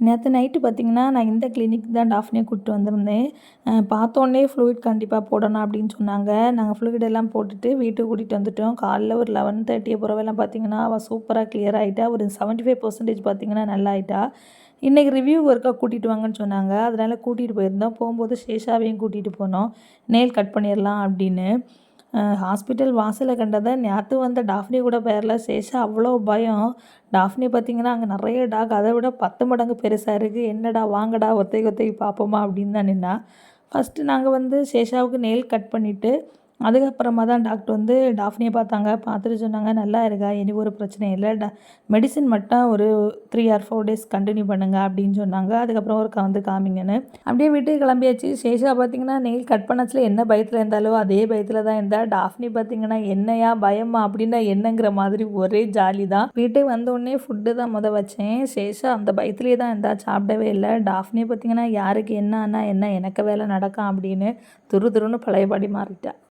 நேற்று நைட்டு பார்த்தீங்கன்னா, நான் இந்த கிளினிக் தான் டாஃப்னியா கூப்பிட்டு வந்திருந்தேன். பார்த்தோன்னே ஃப்ளூயிட் கண்டிப்பாக போடணும் அப்படின்னு சொன்னாங்க. நாங்கள் ஃப்ளூயிட் எல்லாம் போட்டுட்டு வீட்டுக்கு கூட்டிகிட்டு வந்துட்டோம். காலைல ஒரு 11:30 போறவெல்லாம் பார்த்தீங்கன்னா, அவள் சூப்பராக கிளியர் ஆகிட்டா. ஒரு 75% பார்த்தீங்கன்னா நல்லா ஆயிட்டா. இன்றைக்கி ரிவ்யூ ஒர்க்காக கூட்டிகிட்டு வாங்கன்னு சொன்னாங்க. அதனால் கூட்டிகிட்டு போயிருந்தோம். போகும்போது சேஷாவையும் கூட்டிகிட்டு போனோம். நெயில் கட் பண்ணிடலாம் அப்படின்னு. ஹாஸ்பிட்டல் வாசலை கண்டதை நேற்று வந்த டாஃப்னி கூட பேரில் சேஷா அவ்வளோ பயம். டாஃப்னி பார்த்திங்கன்னா அங்கே நிறைய டாக் அதை விட 10 மடங்கு பெருசாக இருக்குது. என்னடா வாங்கடா ஒத்தைக்கு பார்ப்போமா அப்படின்னு தான் நின்னா. ஃபஸ்ட்டு நாங்கள் வந்து சேஷாவுக்கு நெயில் கட் பண்ணிவிட்டு அதுக்கப்புறமா தான் டாக்டர் வந்து டாஃப்னியை பார்த்தாங்க. பார்த்துட்டு சொன்னாங்க, நல்லா இருக்கா, இனி ஒரு பிரச்சனையும் இல்லை, மெடிசின் மட்டும் ஒரு 3 or 4 days கண்டினியூ பண்ணுங்க அப்படின்னு சொன்னாங்க. அதுக்கப்புறம் ஒரு வந்து காமிங்கன்னு அப்படியே வீட்டுக்கு கிளம்பியாச்சு. சேஷா பார்த்திங்கன்னா நெயில் கட் பண்ணச்சில் என்ன பயத்தில் இருந்தாலோ அதே பயத்தில் தான் இருந்தா. டாஃப்னி பார்த்திங்கன்னா என்னையா பயமா அப்படின்னா என்னங்கிற மாதிரி ஒரே ஜாலி தான். வீட்டுக்கு வந்தோடனே ஃபுட்டு தான் வச்சேன். சேஷா அந்த பயத்துலேயே தான் இருந்தா, சாப்பிடவே இல்லை. டாஃப்னி பார்த்திங்கன்னா யாருக்கு என்ன ஆனால் என்ன, எனக்கு வேலை நடக்கும் அப்படின்னு துருன்னு பழையபடி மாறிட்டா.